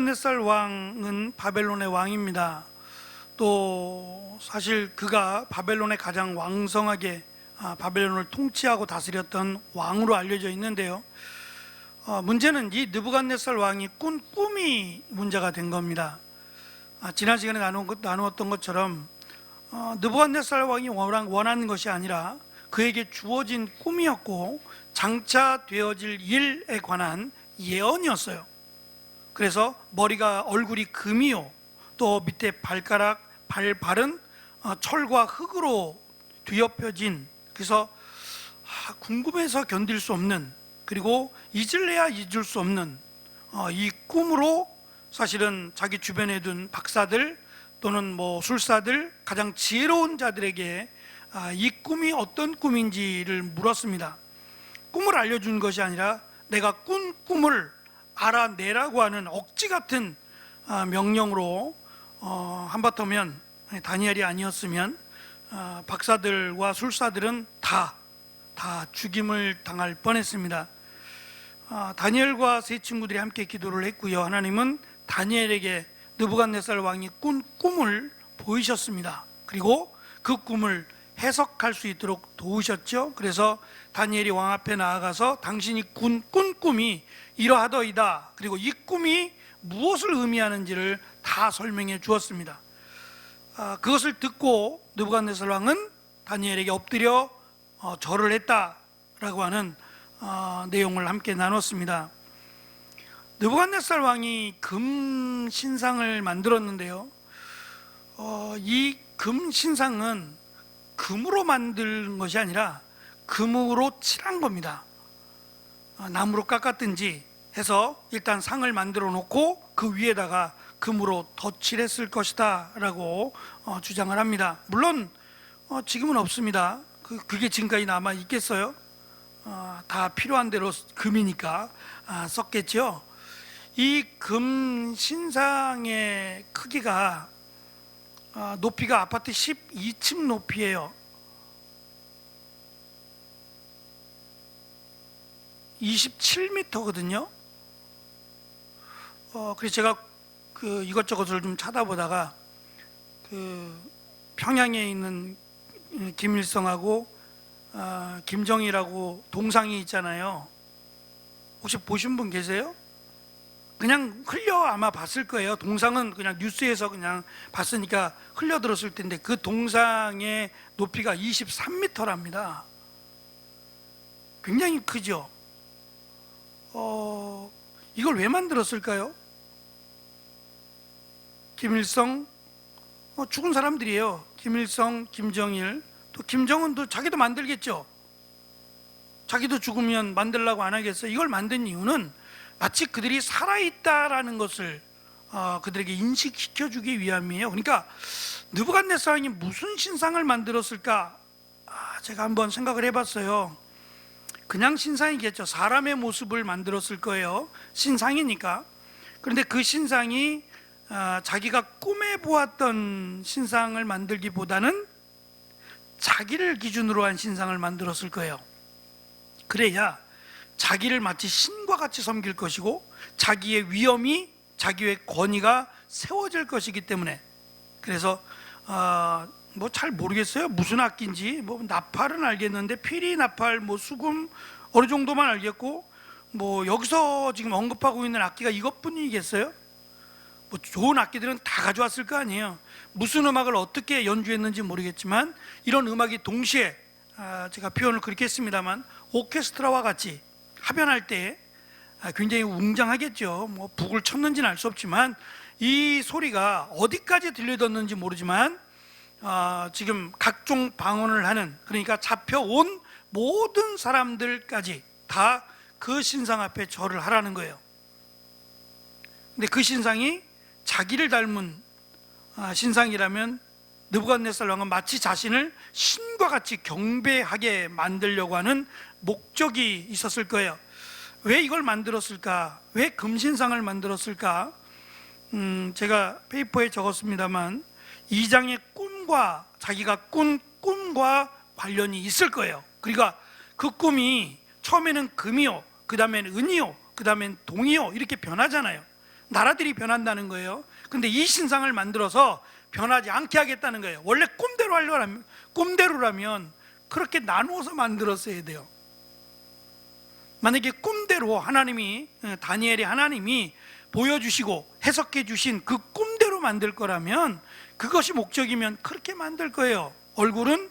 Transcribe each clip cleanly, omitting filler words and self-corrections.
느부갓네살 왕은 바벨론의 왕입니다. 또 사실 그가 바벨론에 가장 왕성하게 바벨론을 통치하고 다스렸던 왕으로 알려져 있는데요. 문제는 이 느부갓네살 왕이 꾼 꿈이 문제가 된 겁니다. 지난 시간에 나누었던 것처럼 느부갓네살 왕이 원하는 것이 아니라 그에게 주어진 꿈이었고 장차 되어질 일에 관한 예언이었어요. 그래서 얼굴이 금이요, 또 밑에 발은 철과 흙으로 뒤엎여진, 그래서 궁금해서 견딜 수 없는, 그리고 잊을래야 잊을 수 없는 이 꿈으로 사실은 자기 주변에 둔 박사들 또는 술사들, 가장 지혜로운 자들에게 이 꿈이 어떤 꿈인지를 물었습니다. 꿈을 알려준 것이 아니라 내가 꾼 꿈을 알아내라고 하는 억지 같은 명령으로, 한바탕면 다니엘이 아니었으면 박사들과 술사들은 다 죽임을 당할 뻔했습니다. 다니엘과 세 친구들이 함께 기도를 했고요. 하나님은 다니엘에게 느부갓네살 왕이 꾼 꿈을 보이셨습니다. 그리고 그 꿈을 해석할 수 있도록 도우셨죠. 그래서 다니엘이 왕 앞에 나아가서 당신이 꾼 꿈이 이러하더이다, 그리고 이 꿈이 무엇을 의미하는지를 다 설명해 주었습니다. 그것을 듣고 느부갓네살 왕은 다니엘에게 엎드려 절을 했다라고 하는 내용을 함께 나눴습니다. 느부갓네살 왕이 금 신상을 만들었는데요, 이 금 신상은 금으로 만든 것이 아니라 금으로 칠한 겁니다. 나무로 깎았든지 해서 일단 상을 만들어 놓고 그 위에다가 금으로 덧칠했을 것이다 라고 주장을 합니다. 물론 지금은 없습니다. 그게 지금까지 남아 있겠어요? 다 필요한 대로 금이니까 썼겠죠. 이 금 신상의 크기가 높이가 아파트 12층 높이에요. 27m거든요. 그래서 제가 이것저것을 좀 찾아보다가 평양에 있는 김일성하고 김정일하고 동상이 있잖아요. 혹시 보신 분 계세요? 그냥 아마 봤을 거예요. 동상은 그냥 뉴스에서 그냥 봤으니까 흘려들었을 텐데 그 동상의 높이가 23m랍니다. 굉장히 크죠. 이걸 왜 만들었을까요? 김일성, 죽은 사람들이에요. 김일성, 김정일, 또 김정은도 자기도 만들겠죠. 자기도 죽으면 만들라고 안 하겠어요. 이걸 만든 이유는 마치 그들이 살아있다라는 것을 그들에게 인식시켜주기 위함이에요. 그러니까 느부갓네살 왕이 무슨 신상을 만들었을까? 제가 한번 생각을 해봤어요. 그냥 신상이겠죠. 사람의 모습을 만들었을 거예요. 신상이니까. 그런데 그 신상이 자기가 꿈에 보았던 신상을 만들기보다는 자기를 기준으로 한 신상을 만들었을 거예요. 그래야 자기를 마치 신과 같이 섬길 것이고 자기의 위엄이, 자기의 권위가 세워질 것이기 때문에. 그래서 잘 모르겠어요. 무슨 악기인지. 나팔은 알겠는데 피리, 나팔, 수금 어느 정도만 알겠고, 여기서 지금 언급하고 있는 악기가 이것뿐이겠어요? 좋은 악기들은 다 가져왔을 거 아니에요. 무슨 음악을 어떻게 연주했는지 모르겠지만 이런 음악이 동시에, 제가 표현을 그렇게 했습니다만, 오케스트라와 같이 합연할 때 굉장히 웅장하겠죠. 북을 쳤는지는 알 수 없지만 이 소리가 어디까지 들려졌는지 모르지만 지금 각종 방언을 하는, 그러니까 잡혀온 모든 사람들까지 다 그 신상 앞에 절을 하라는 거예요. 근데 그 신상이 자기를 닮은 신상이라면 느부갓네살 왕은 마치 자신을 신과 같이 경배하게 만들려고 하는 목적이 있었을 거예요. 왜 이걸 만들었을까? 왜 금신상을 만들었을까? 제가 페이퍼에 적었습니다만 2장의 꿈과, 자기가 꾼 꿈과 관련이 있을 거예요. 그러니까 그 꿈이 처음에는 금이요, 그 다음엔 은이요, 그 다음엔 동이요, 이렇게 변하잖아요. 나라들이 변한다는 거예요. 근데 이 신상을 만들어서 변하지 않게 하겠다는 거예요. 원래 꿈대로라면 그렇게 나누어서 만들었어야 돼요. 만약에 꿈대로 하나님이, 다니엘이 하나님이 보여주시고 해석해 주신 그 꿈대로 만들 거라면, 그것이 목적이면 그렇게 만들 거예요. 얼굴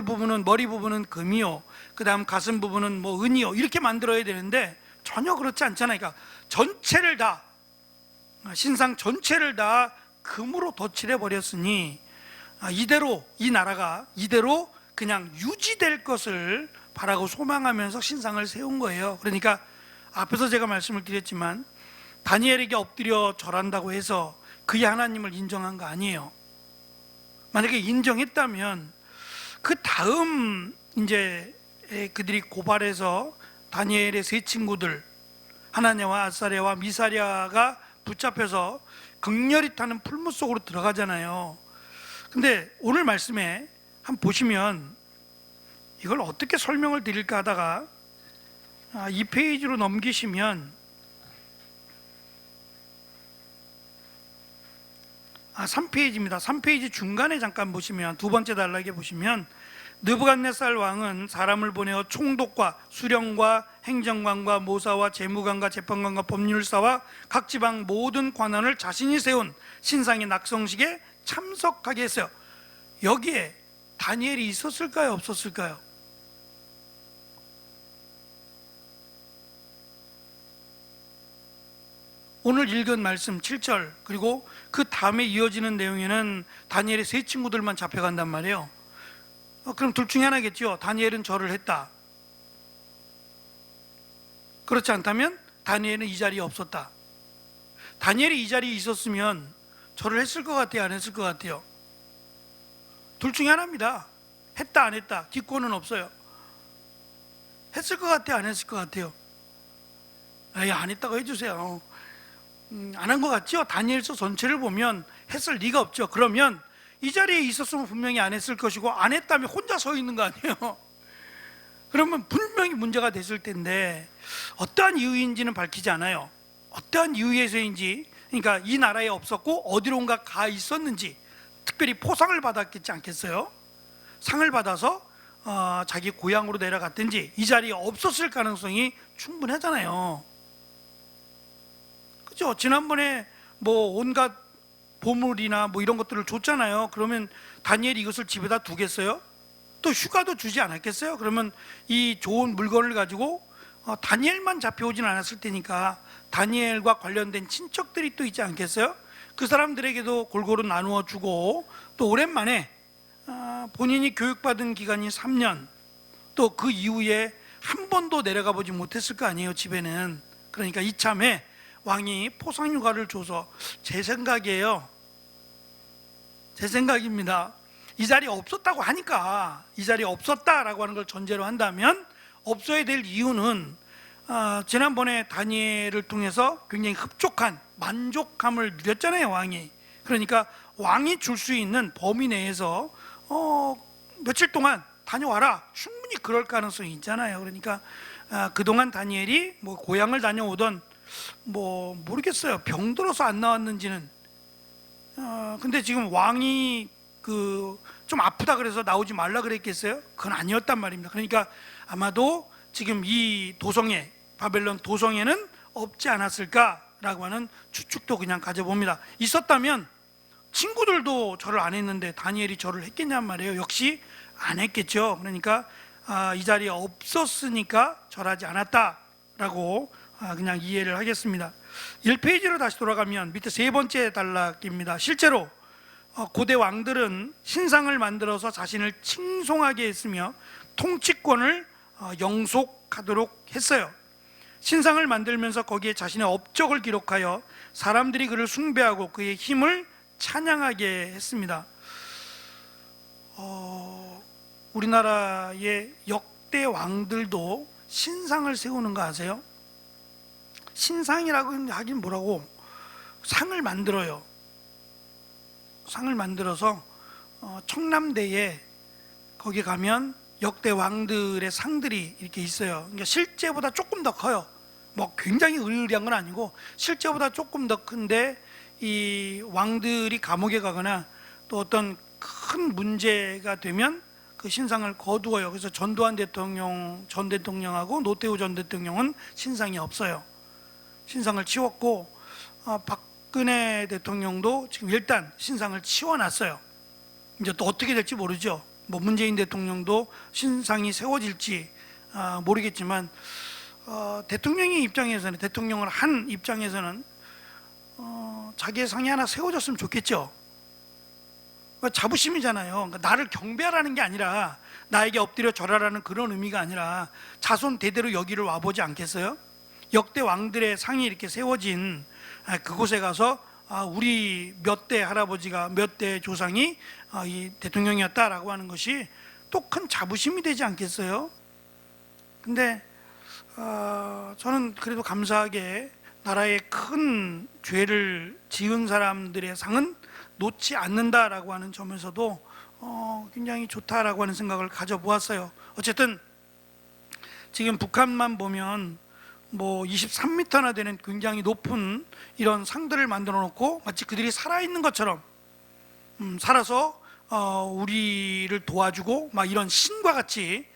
부분은, 머리 부분은 금이요, 그 다음 가슴 부분은 뭐 은이요, 이렇게 만들어야 되는데 전혀 그렇지 않잖아요. 그러니까 전체를 다, 신상 전체를 다 금으로 덧칠해 버렸으니 이대로, 이 나라가 이대로 그냥 유지될 것을 바라고 소망하면서 신상을 세운 거예요. 그러니까 앞에서 제가 말씀을 드렸지만 다니엘에게 엎드려 절한다고 해서 그의 하나님을 인정한 거 아니에요. 만약에 인정했다면 그 다음 이제 그들이 고발해서 다니엘의 세 친구들 하나냐와 아사랴와 미사랴가 붙잡혀서 극렬히 타는 풀무 속으로 들어가잖아요. 근데 오늘 말씀에 한번 보시면 이걸 어떻게 설명을 드릴까 하다가 이 페이지로 넘기시면 3페이지입니다. 3페이지 중간에 잠깐 보시면, 두 번째 단락에 보시면 느부갓네살 왕은 사람을 보내어 총독과 수령과 행정관과 모사와 재무관과 재판관과 법률사와 각 지방 모든 관원을 자신이 세운 신상의 낙성식에 참석하게 했어요. 여기에 다니엘이 있었을까요? 없었을까요? 오늘 읽은 말씀 7절 그리고 그 다음에 이어지는 내용에는 다니엘의 세 친구들만 잡혀간단 말이에요. 그럼 둘 중에 하나겠죠. 다니엘은 절을 했다. 그렇지 않다면 다니엘은 이 자리에 없었다. 다니엘이 이 자리에 있었으면 절을 했을 것 같아요, 안 했을 것 같아요? 둘 중에 하나입니다. 했다 안 했다 기권은 없어요. 했을 것 같아요, 안 했을 것 같아요? 안 했다고 해주세요. 안 한 것 같죠? 다니엘서 전체를 보면 했을 리가 없죠. 그러면 이 자리에 있었으면 분명히 안 했을 것이고, 안 했다면 혼자 서 있는 거 아니에요? 그러면 분명히 문제가 됐을 텐데 어떠한 이유인지는 밝히지 않아요. 어떠한 이유에서인지, 그러니까 이 나라에 없었고 어디론가 가 있었는지, 특별히 포상을 받았겠지 않겠어요? 상을 받아서 자기 고향으로 내려갔든지 이 자리에 없었을 가능성이 충분하잖아요. 그죠? 지난번에 뭐 온갖 보물이나 뭐 이런 것들을 줬잖아요. 그러면 다니엘이 이것을 집에다 두겠어요? 또 휴가도 주지 않았겠어요? 그러면 이 좋은 물건을 가지고 다니엘만 잡혀오진 않았을 테니까 다니엘과 관련된 친척들이 또 있지 않겠어요? 그 사람들에게도 골고루 나누어 주고, 또 오랜만에 본인이 교육받은 기간이 3년, 또 그 이후에 한 번도 내려가 보지 못했을 거 아니에요, 집에는. 그러니까 이참에 왕이 포상휴가를 줘서, 제 생각이에요, 제 생각입니다, 이 자리에 없었다고 하니까, 이 자리에 없었다라고 하는 걸 전제로 한다면 없어야 될 이유는 지난번에 다니엘을 통해서 굉장히 흡족한 만족감을 누렸잖아요, 왕이. 그러니까 왕이 줄 수 있는 범위 내에서 며칠 동안 다녀와라, 충분히 그럴 가능성이 있잖아요. 그러니까 그동안 다니엘이 뭐 고향을 다녀오던 뭐 모르겠어요, 병들어서 안 나왔는지는. 근데 지금 왕이 좀 아프다 그래서 나오지 말라 그랬겠어요? 그건 아니었단 말입니다. 그러니까 아마도 지금 이 도성에, 바벨론 도성에는 없지 않았을까라고 하는 추측도 그냥 가져봅니다. 있었다면 친구들도 절을 안 했는데 다니엘이 절을 했겠냔 말이에요. 역시 안 했겠죠. 그러니까 이 자리에 없었으니까 절하지 않았다라고 그냥 이해를 하겠습니다. 1페이지로 다시 돌아가면 밑에 세 번째 단락입니다. 실제로 고대 왕들은 신상을 만들어서 자신을 칭송하게 했으며 통치권을 영속하도록 했어요. 신상을 만들면서 거기에 자신의 업적을 기록하여 사람들이 그를 숭배하고 그의 힘을 찬양하게 했습니다. 우리나라의 역대 왕들도 신상을 세우는 거 아세요? 신상이라고 하긴 뭐라고, 상을 만들어요. 상을 만들어서 청남대에 거기 가면 역대 왕들의 상들이 이렇게 있어요. 그러니까 실제보다 조금 더 커요. 뭐 굉장히 의리의리한 건 아니고 실제보다 조금 더 큰데, 이 왕들이 감옥에 가거나 또 어떤 큰 문제가 되면 그 신상을 거두어요. 그래서 전두환 대통령 전 대통령하고 노태우 전 대통령은 신상이 없어요. 신상을 치웠고, 박근혜 대통령도 지금 일단 신상을 치워놨어요. 이제 또 어떻게 될지 모르죠. 뭐 문재인 대통령도 신상이 세워질지 모르겠지만, 대통령의 입장에서는, 대통령을 한 입장에서는 자기의 상이 하나 세워졌으면 좋겠죠. 자부심이잖아요. 그러니까 나를 경배하라는 게 아니라, 나에게 엎드려 절하라는 그런 의미가 아니라 자손 대대로 여기를 와보지 않겠어요? 역대 왕들의 상이 이렇게 세워진 그곳에 가서 우리 몇 대 할아버지가, 몇 대 조상이 이 대통령이었다라고 하는 것이 또 큰 자부심이 되지 않겠어요? 근데 저는 그래도 감사하게 나라의 큰 죄를 지은 사람들의 상은 놓지 않는다라고 하는 점에서도 굉장히 좋다라고 하는 생각을 가져보았어요. 어쨌든 지금 북한만 보면 뭐 23m나 되는 굉장히 높은 이런 상들을 만들어 놓고 마치 그들이 살아있는 것처럼 살아서 우리를 도와주고 막 이런 신과 같이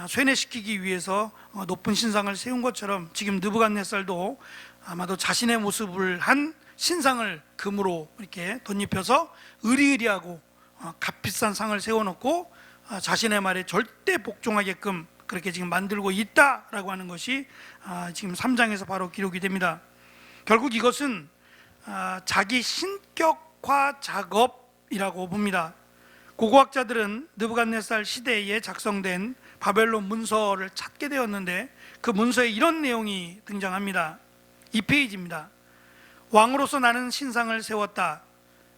쇠뇌시키기 위해서 높은 신상을 세운 것처럼, 지금 느부갓네살도 아마도 자신의 모습을 한 신상을 금으로 이렇게 덧입혀서 의리의리하고 값비싼 상을 세워놓고 자신의 말에 절대 복종하게끔 그렇게 지금 만들고 있다라고 하는 것이 지금 3장에서 바로 기록이 됩니다. 결국 이것은 자기 신격화 작업이라고 봅니다. 고고학자들은 느부갓네살 시대에 작성된 바벨론 문서를 찾게 되었는데, 그 문서에 이런 내용이 등장합니다. 2페이지입니다. 왕으로서 나는 신상을 세웠다.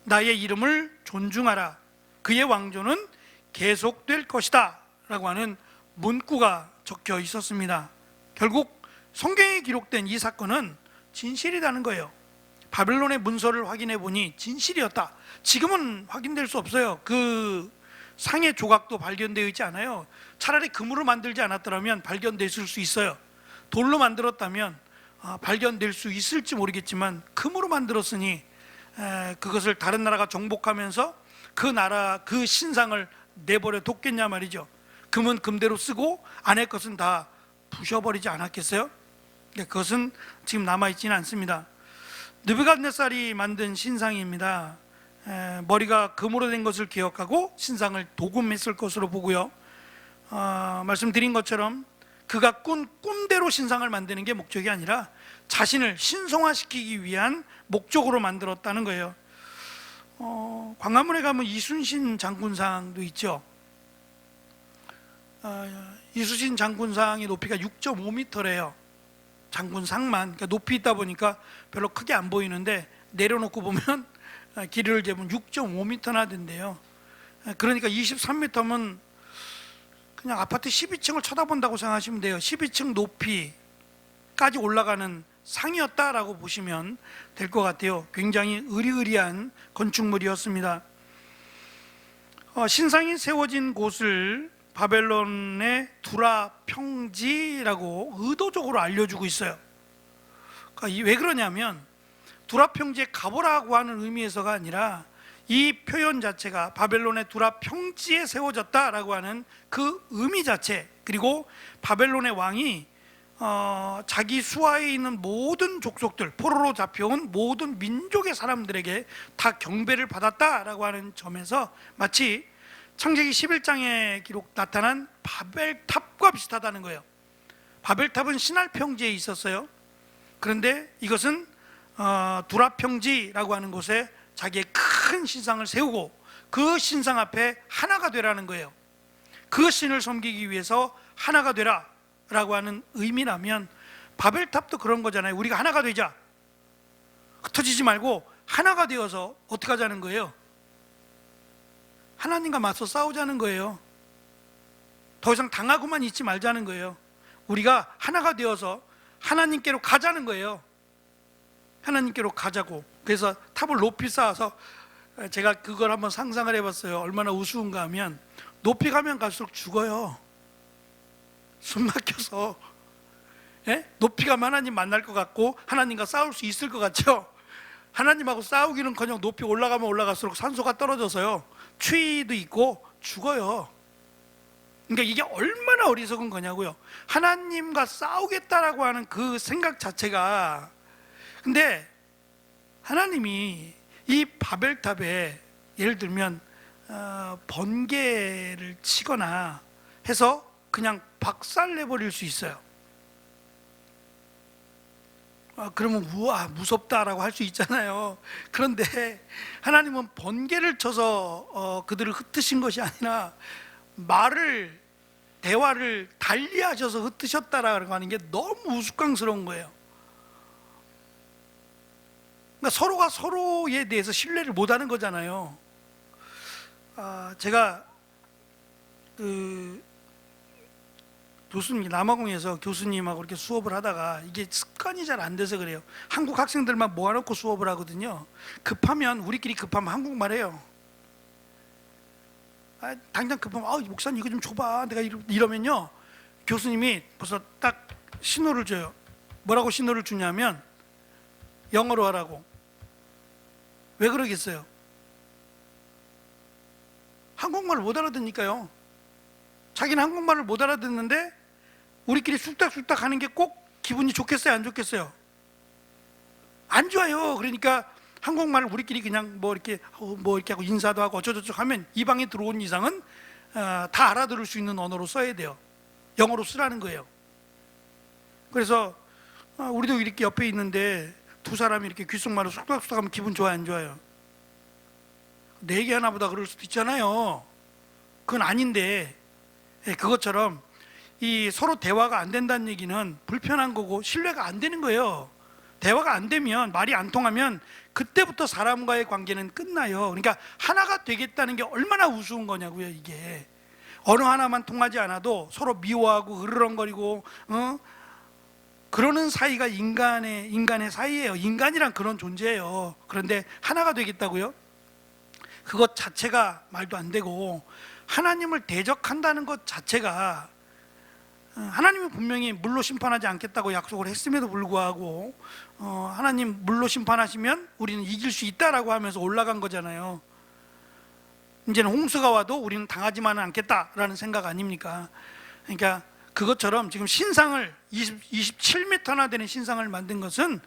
나의 이름을 존중하라. 그의 왕조는 계속될 것이다 라고 하는 문구가 적혀 있었습니다. 결국 성경에 기록된 이 사건은 진실이라는 거예요. 바벨론의 문서를 확인해 보니 진실이었다. 지금은 확인될 수 없어요. 그 상의 조각도 발견되어 있지 않아요. 차라리 금으로 만들지 않았더라면 발견됐을 수 있어요. 돌로 만들었다면 발견될 수 있을지 모르겠지만, 금으로 만들었으니 그것을 다른 나라가 정복하면서 그 나라 그 신상을 내버려 뒀겠냐 말이죠. 금은 금대로 쓰고 안의 것은 다 부셔버리지 않았겠어요? 그것은 지금 남아있지는 않습니다. 느부갓네살이 만든 신상입니다. 머리가 금으로 된 것을 기억하고 신상을 도금했을 것으로 보고요. 말씀드린 것처럼 그가 꾼 꿈대로 신상을 만드는 게 목적이 아니라 자신을 신성화시키기 위한 목적으로 만들었다는 거예요. 광화문에 가면 이순신 장군상도 있죠. 이순신 장군상의 높이가 6.5m래요. 장군상만. 그러니까 높이 있다 보니까 별로 크게 안 보이는데, 내려놓고 보면 길이를 재면 6.5m나 된대요. 그러니까 23m면 그냥 아파트 12층을 쳐다본다고 생각하시면 돼요. 12층 높이까지 올라가는 상이었다라고 보시면 될 것 같아요. 굉장히 의리의리한 건축물이었습니다. 신상이 세워진 곳을 바벨론의 두라 평지라고 의도적으로 알려주고 있어요. 그러니까 왜 그러냐면, 두라 평지에 가보라고 하는 의미에서가 아니라 이 표현 자체가 바벨론의 두라 평지에 세워졌다라고 하는 그 의미 자체, 그리고 바벨론의 왕이 자기 수하에 있는 모든 족속들, 포로로 잡혀온 모든 민족의 사람들에게 다 경배를 받았다라고 하는 점에서 마치 창세기 11장에 기록 나타난 바벨탑과 비슷하다는 거예요. 바벨탑은 시날 평지에 있었어요. 그런데 이것은 두라 평지라고 하는 곳에 자기의 큰 신상을 세우고 그 신상 앞에 하나가 되라는 거예요. 그 신을 섬기기 위해서 하나가 되라 라고 하는 의미라면, 바벨탑도 그런 거잖아요. 우리가 하나가 되자, 흩어지지 말고 하나가 되어서 어떻게 하자는 거예요? 하나님과 맞서 싸우자는 거예요. 더 이상 당하고만 있지 말자는 거예요. 우리가 하나가 되어서 하나님께로 가자는 거예요. 하나님께로 가자고. 그래서 탑을 높이 쌓아서, 제가 그걸 한번 상상을 해봤어요. 얼마나 우스운가 하면, 높이 가면 갈수록 죽어요. 숨 막혀서. 높이 가면 하나님 만날 것 같고 하나님과 싸울 수 있을 것 같죠? 하나님하고 싸우기는커녕 높이 올라가면 올라갈수록 산소가 떨어져서요, 추위도 있고 죽어요. 그러니까 이게 얼마나 어리석은 거냐고요. 하나님과 싸우겠다라고 하는 그 생각 자체가. 근데 하나님이 이 바벨탑에 예를 들면 번개를 치거나 해서 그냥 박살내버릴 수 있어요. 그러면 우와 무섭다라고 할 수 있잖아요. 그런데 하나님은 번개를 쳐서 그들을 흩으신 것이 아니라 대화를 달리하셔서 흩으셨다라고 하는 게 너무 우스꽝스러운 거예요. 그러니까 서로가 서로에 대해서 신뢰를 못하는 거잖아요. 제가 남아공에서 교수님하고 이렇게 수업을 하다가 이게 습관이 잘 안 돼서 그래요. 한국 학생들만 모아놓고 수업을 하거든요. 급하면 우리끼리 급하면 한국말 해요. 당장 급하면 목사님 이거 좀 줘봐 내가 이러면요, 교수님이 벌써 딱 신호를 줘요. 뭐라고 신호를 주냐면 영어로 하라고. 왜 그러겠어요? 한국말을 못 알아듣니까요. 자기는 한국말을 못 알아듣는데 우리끼리 쑥닥쑥닥 하는 게 꼭 기분이 좋겠어요, 안 좋겠어요? 안 좋아요. 그러니까 한국말을 우리끼리 그냥 뭐 이렇게 하고 인사도 하고 어쩌고저쩌고 하면 이 방에 들어온 이상은 다 알아들을 수 있는 언어로 써야 돼요. 영어로 쓰라는 거예요. 그래서 우리도 이렇게 옆에 있는데 두 사람이 이렇게 귓속말로 쑥닥쑥닥 하면 기분 좋아요, 안 좋아요? 내 얘기 하나보다 그럴 수도 있잖아요. 그건 아닌데, 그것처럼 이 서로 대화가 안 된다는 얘기는 불편한 거고 신뢰가 안 되는 거예요. 대화가 안 되면, 말이 안 통하면 그때부터 사람과의 관계는 끝나요. 그러니까 하나가 되겠다는 게 얼마나 우스운 거냐고요. 이게 어느 하나만 통하지 않아도 서로 미워하고 으르렁거리고 그러는 사이가 인간의 사이예요. 인간이란 그런 존재예요. 그런데 하나가 되겠다고요? 그것 자체가 말도 안 되고, 하나님을 대적한다는 것 자체가, 하나님은 분명히 물로 심판하지 않겠다고 약속을 했음에도 불구하고 하나님 물로 심판하시면 우리는 이길 수 있다라고 하면서 올라간 거잖아요. 이제는 홍수가 와도 우리는 당하지만은 않겠다라는 생각 아닙니까? 그러니까 그것처럼 지금 신상을 27m나 되는 신상을 만든 것은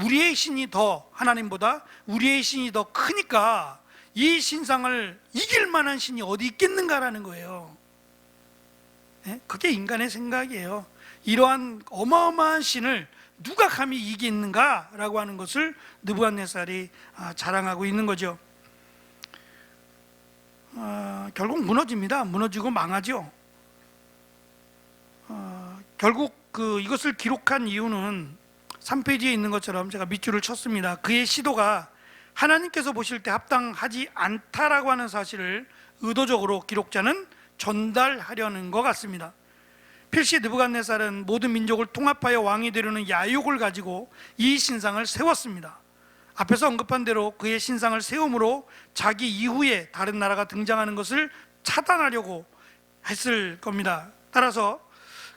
우리의 신이 더, 하나님보다 우리의 신이 더 크니까 이 신상을 이길 만한 신이 어디 있겠는가라는 거예요. 그게 인간의 생각이에요. 이러한 어마어마한 신을 누가 감히 이기겠는가라고 하는 것을 느부갓네살이 자랑하고 있는 거죠. 결국 무너집니다. 무너지고 망하죠. 결국 이것을 기록한 이유는 3페이지에 있는 것처럼 제가 밑줄을 쳤습니다. 그의 시도가 하나님께서 보실 때 합당하지 않다라고 하는 사실을 의도적으로 기록자는 전달하려는 것 같습니다. 필시 느부갓네살은 모든 민족을 통합하여 왕이 되려는 야욕을 가지고 이 신상을 세웠습니다. 앞에서 언급한 대로 그의 신상을 세움으로 자기 이후에 다른 나라가 등장하는 것을 차단하려고 했을 겁니다. 따라서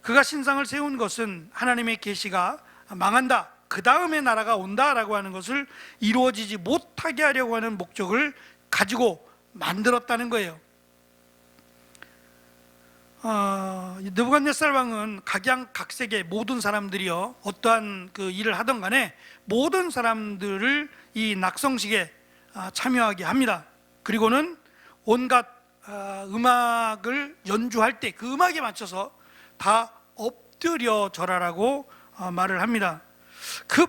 그가 신상을 세운 것은 하나님의 계시가 망한다, 그 다음에 나라가 온다라고 하는 것을 이루어지지 못하게 하려고 하는 목적을 가지고 만들었다는 거예요. 느부갓네살 왕은 각양각색의 모든 사람들이요, 어떠한 그 일을 하던 간에 모든 사람들을 이 낙성식에 참여하게 합니다. 그리고는 온갖 음악을 연주할 때 그 음악에 맞춰서 다 엎드려 절하라고 말을 합니다. 그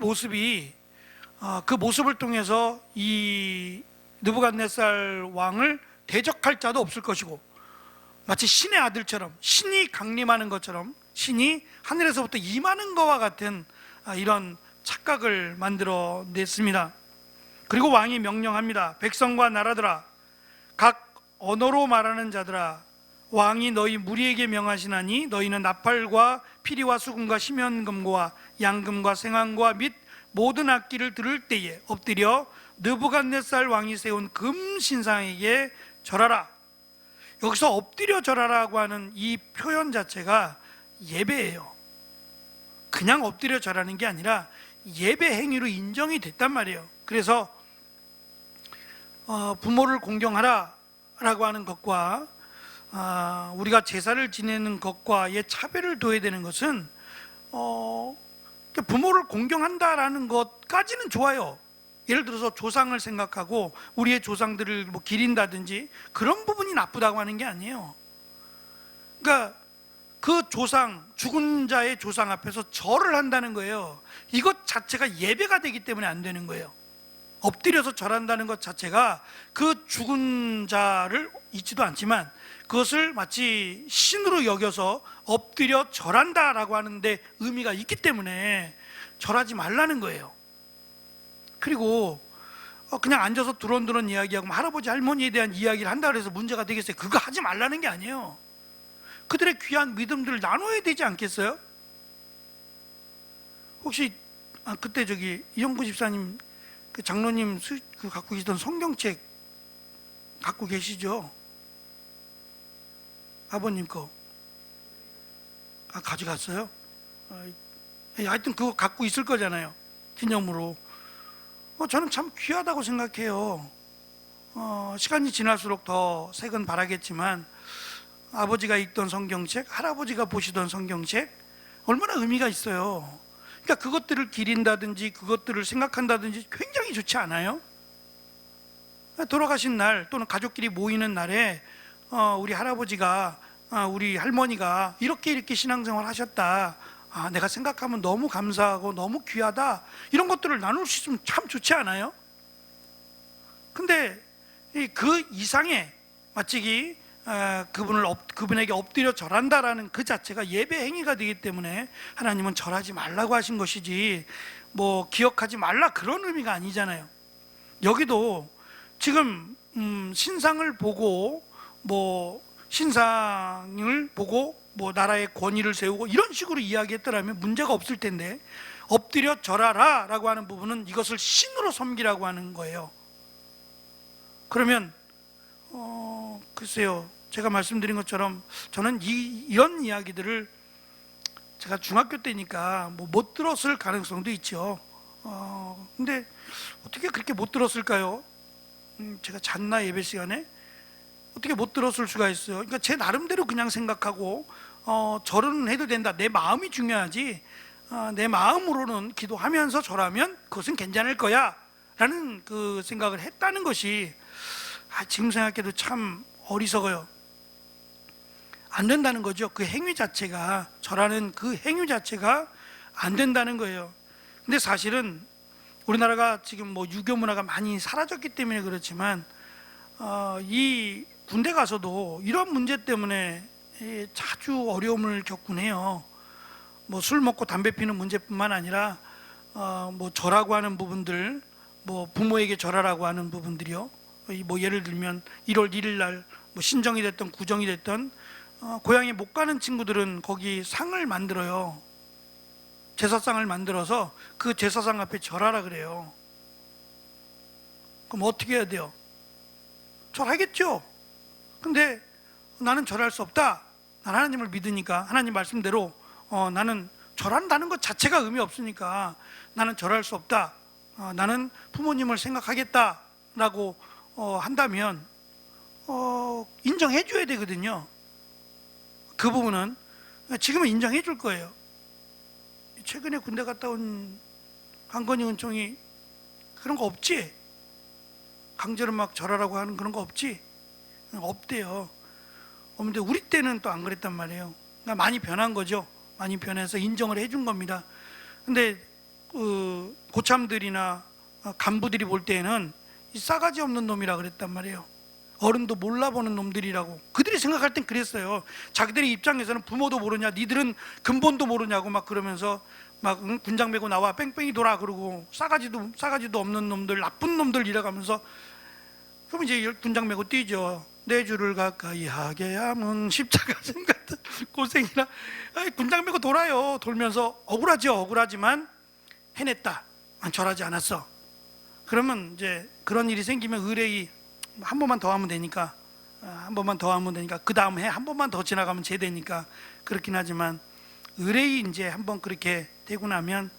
모습을 통해서 이 느부갓네살 왕을 대적할 자도 없을 것이고, 마치 신의 아들처럼, 신이 강림하는 것처럼 신이 하늘에서부터 임하는 것과 같은 이런 착각을 만들어 냈습니다. 그리고 왕이 명령합니다. 백성과 나라들아, 각 언어로 말하는 자들아, 왕이 너희 무리에게 명하시나니 너희는 나팔과 피리와 수금과 심연금과 양금과 생황과 및 모든 악기를 들을 때에 엎드려 느부갓네살 왕이 세운 금신상에게 절하라. 여기서 엎드려 절하라고 하는 이 표현 자체가 예배예요. 그냥 엎드려 절하는 게 아니라 예배 행위로 인정이 됐단 말이에요. 그래서 부모를 공경하라라고 하는 것과 우리가 제사를 지내는 것과의 차별을 둬야 되는 것은 부모를 공경한다라는 것까지는 좋아요. 예를 들어서 조상을 생각하고 우리의 조상들을 뭐 기린다든지 그런 부분이 나쁘다고 하는 게 아니에요. 그러니까 그 조상, 죽은 자의 조상 앞에서 절을 한다는 거예요. 이것 자체가 예배가 되기 때문에 안 되는 거예요. 엎드려서 절한다는 것 자체가 그 죽은 자를 잊지도 않지만 그것을 마치 신으로 여겨서 엎드려 절한다라고 하는데 의미가 있기 때문에 절하지 말라는 거예요. 그리고 그냥 앉아서 두런두런 이야기하고 할아버지 할머니에 대한 이야기를 한다 그래서 문제가 되겠어요? 그거 하지 말라는 게 아니에요. 그들의 귀한 믿음들을 나눠야 되지 않겠어요? 혹시 그때 이영구 집사님 그 장로님 그 갖고 계시던 성경책 갖고 계시죠? 아버님 거 가져갔어요? 하여튼 그거 갖고 있을 거잖아요, 기념으로. 저는 참 귀하다고 생각해요. 시간이 지날수록 더 색은 바라겠지만 아버지가 읽던 성경책, 할아버지가 보시던 성경책 얼마나 의미가 있어요. 그러니까 그것들을 기린다든지 그것들을 생각한다든지 굉장히 좋지 않아요? 돌아가신 날 또는 가족끼리 모이는 날에 우리 할아버지가 우리 할머니가 이렇게 신앙생활 하셨다, 내가 생각하면 너무 감사하고 너무 귀하다, 이런 것들을 나눌 수 있으면 참 좋지 않아요? 근데 그 이상의 마치 그분에게 엎드려 절한다라는 그 자체가 예배 행위가 되기 때문에 하나님은 절하지 말라고 하신 것이지 뭐 기억하지 말라 그런 의미가 아니잖아요. 여기도 지금 신상을 보고 뭐 나라의 권위를 세우고 이런 식으로 이야기했더라면 문제가 없을 텐데, 엎드려 절하라 라고 하는 부분은 이것을 신으로 섬기라고 하는 거예요. 그러면 글쎄요, 제가 말씀드린 것처럼 저는 이런 이야기들을 제가 중학교 때니까 못 들었을 가능성도 있죠. 근데 어떻게 그렇게 못 들었을까요? 제가 잤나, 예배 시간에? 어떻게 못 들었을 수가 있어요? 그러니까 제 나름대로 그냥 생각하고 절은 해도 된다, 내 마음이 중요하지, 내 마음으로는 기도하면서 절하면 그것은 괜찮을 거야 라는 그 생각을 했다는 것이 지금 생각해도 참 어리석어요. 안 된다는 거죠. 그 행위 자체가, 절하는 그 행위 자체가 안 된다는 거예요. 근데 사실은 우리나라가 지금 유교 문화가 많이 사라졌기 때문에 그렇지만 이 군대 가서도 이런 문제 때문에 자주 어려움을 겪곤 해요. 술 먹고 담배 피는 문제뿐만 아니라 절하고 하는 부분들, 부모에게 절하라고 하는 부분들이요. 예를 들면 1월 1일 날 신정이 됐던 구정이 됐던 고향에 못 가는 친구들은 거기 상을 만들어요. 제사상을 만들어서 그 제사상 앞에 절하라 그래요. 그럼 어떻게 해야 돼요? 절하겠죠. 근데 나는 절할 수 없다, 나는 하나님을 믿으니까 하나님 말씀대로 나는 절한다는 것 자체가 의미 없으니까 나는 절할 수 없다, 나는 부모님을 생각하겠다 라고 한다면 인정해 줘야 되거든요. 그 부분은 지금은 인정해 줄 거예요. 최근에 군대 갔다 온 강건희 은총이 그런 거 없지? 강제로 막 절하라고 하는 그런 거 없지? 없대요. 근데 우리 때는 또 안 그랬단 말이에요. 그러니까 많이 변한 거죠. 많이 변해서 인정을 해준 겁니다. 근데 고참들이나 간부들이 볼 때는 이 싸가지 없는 놈이라 그랬단 말이에요. 어른도 몰라보는 놈들이라고 그들이 생각할 땐 그랬어요. 자기들의 입장에서는 부모도 모르냐, 니들은 근본도 모르냐고 막 그러면서 군장 메고 나와 뺑뺑이 돌아 그러고 싸가지도 없는 놈들, 나쁜 놈들 이래가면서, 그럼 이제 군장 메고 뛰죠. 내 주를 가까이 하게 하면 십자가 진 같은 고생이나, 군장 메고 돌아요. 돌면서 억울하지만 해냈다, 절하지 않았어. 그러면 이제 그런 일이 생기면 의뢰이 한 번만 더 하면 되니까, 그 다음 해 한 번만 더 지나가면 제되니까 그렇긴 하지만, 의뢰이 이제 한번 그렇게 되고 나면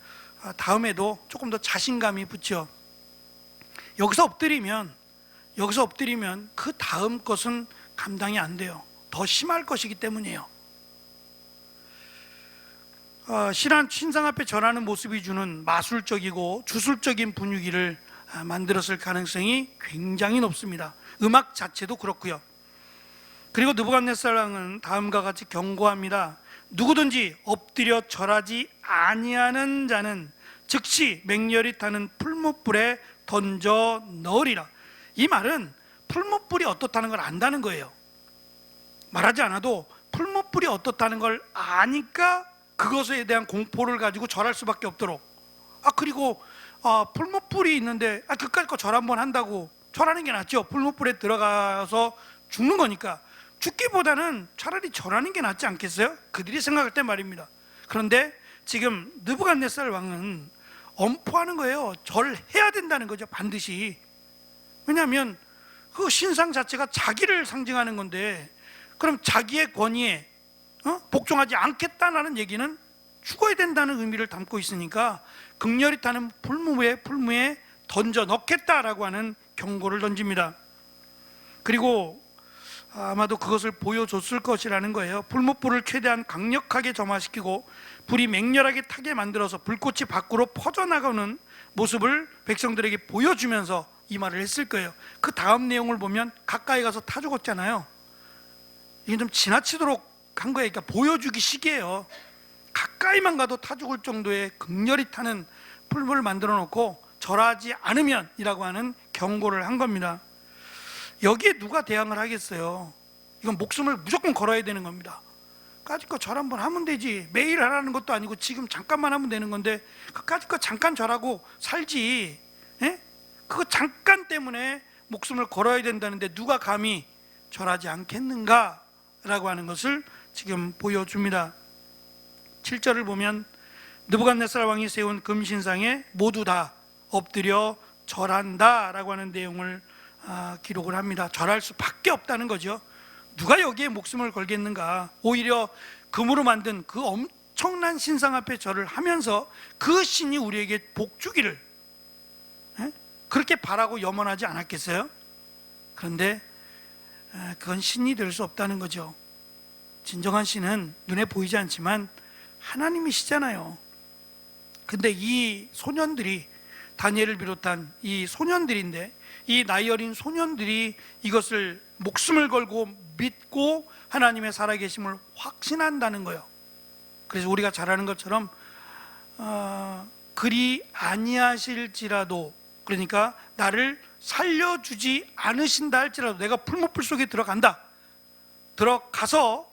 다음에도 조금 더 자신감이 붙죠. 여기서 엎드리면 그 다음 것은 감당이 안 돼요. 더 심할 것이기 때문이에요. 신상 앞에 절하는 모습이 주는 마술적이고 주술적인 분위기를 만들었을 가능성이 굉장히 높습니다. 음악 자체도 그렇고요. 그리고 느부갓네살 왕은 다음과 같이 경고합니다. 누구든지 엎드려 절하지 아니하는 자는 즉시 맹렬히 타는 풀무불에 던져 넣으리라. 이 말은 풀무불이 어떻다는 걸 안다는 거예요. 말하지 않아도 풀무불이 어떻다는 걸 아니까 그것에 대한 공포를 가지고 절할 수밖에 없도록. 그리고 풀무불이 있는데 그까짓 거 절 한번 한다고 절하는 게 낫죠. 풀무불에 들어가서 죽는 거니까 죽기보다는 차라리 절하는 게 낫지 않겠어요? 그들이 생각할 때 말입니다. 그런데 지금 느부갓네살 왕은 엄포하는 거예요. 절해야 된다는 거죠, 반드시. 왜냐하면 그 신상 자체가 자기를 상징하는 건데, 그럼 자기의 권위에 복종하지 않겠다는 얘기는 죽어야 된다는 의미를 담고 있으니까 극렬히 타는 풀무에 던져 넣겠다라고 하는 경고를 던집니다. 그리고 아마도 그것을 보여줬을 것이라는 거예요. 풀무불을 최대한 강력하게 점화시키고 불이 맹렬하게 타게 만들어서 불꽃이 밖으로 퍼져나가는 모습을 백성들에게 보여주면서 이 말을 했을 거예요. 그 다음 내용을 보면 가까이 가서 타 죽었잖아요. 이게 좀 지나치도록 한 거예요. 그러니까 보여주기 식이에요. 가까이만 가도 타 죽을 정도의 극렬히 타는 풀무를 만들어 놓고 절하지 않으면 이라고 하는 경고를 한 겁니다. 여기에 누가 대항을 하겠어요? 이건 목숨을 무조건 걸어야 되는 겁니다. 까짓 거 절 한번 하면 되지. 매일 하라는 것도 아니고 지금 잠깐만 하면 되는 건데 그까짓 거 잠깐 절하고 살지. 그거 잠깐 때문에 목숨을 걸어야 된다는데 누가 감히 절하지 않겠는가? 라고 하는 것을 지금 보여줍니다. 7절을 보면 느부갓네살 왕이 세운 금신상에 모두 다 엎드려 절한다 라고 하는 내용을 기록을 합니다. 절할 수밖에 없다는 거죠. 누가 여기에 목숨을 걸겠는가? 오히려 금으로 만든 그 엄청난 신상 앞에 절을 하면서 그 신이 우리에게 복 주기를 그렇게 바라고 염원하지 않았겠어요? 그런데 그건 신이 될 수 없다는 거죠. 진정한 신은 눈에 보이지 않지만 하나님이시잖아요. 근데 이 소년들이, 다니엘을 비롯한 이 소년들인데, 이 나이 어린 소년들이 이것을 목숨을 걸고 믿고 하나님의 살아계심을 확신한다는 거예요. 그래서 우리가 잘 아는 것처럼 그리 아니하실지라도, 그러니까 나를 살려주지 않으신다 할지라도 내가 풀무불 속에 들어가서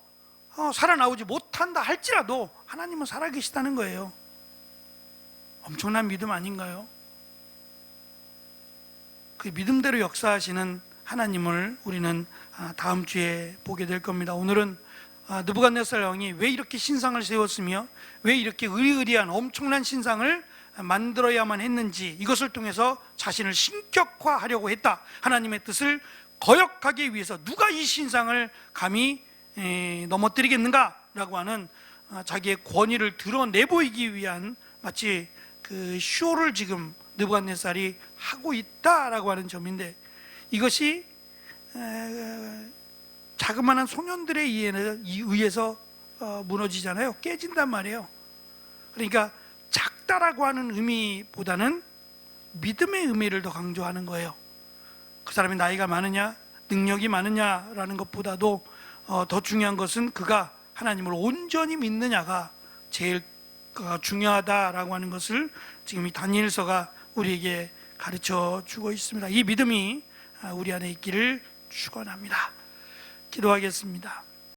살아나오지 못한다 할지라도 하나님은 살아계시다는 거예요. 엄청난 믿음 아닌가요? 그 믿음대로 역사하시는 하나님을 우리는 다음 주에 보게 될 겁니다. 오늘은 느부갓네살 왕이 왜 이렇게 신상을 세웠으며 왜 이렇게 의리의리한 엄청난 신상을 만들어야만 했는지, 이것을 통해서 자신을 신격화하려고 했다, 하나님의 뜻을 거역하기 위해서 누가 이 신상을 감히 넘어뜨리겠는가 라고 하는 자기의 권위를 드러내 보이기 위한 마치 그 쇼를 지금 느부갓네살이 하고 있다라고 하는 점인데, 이것이 자그마한 소년들에 의해서 무너지잖아요. 깨진단 말이에요. 그러니까 작다라고 하는 의미보다는 믿음의 의미를 더 강조하는 거예요. 그 사람이 나이가 많으냐 능력이 많으냐라는 것보다도 더 중요한 것은 그가 하나님을 온전히 믿느냐가 제일 중요하다라고 하는 것을 지금 이 다니엘서가 우리에게 가르쳐 주고 있습니다. 이 믿음이 우리 안에 있기를 축원합니다. 기도하겠습니다.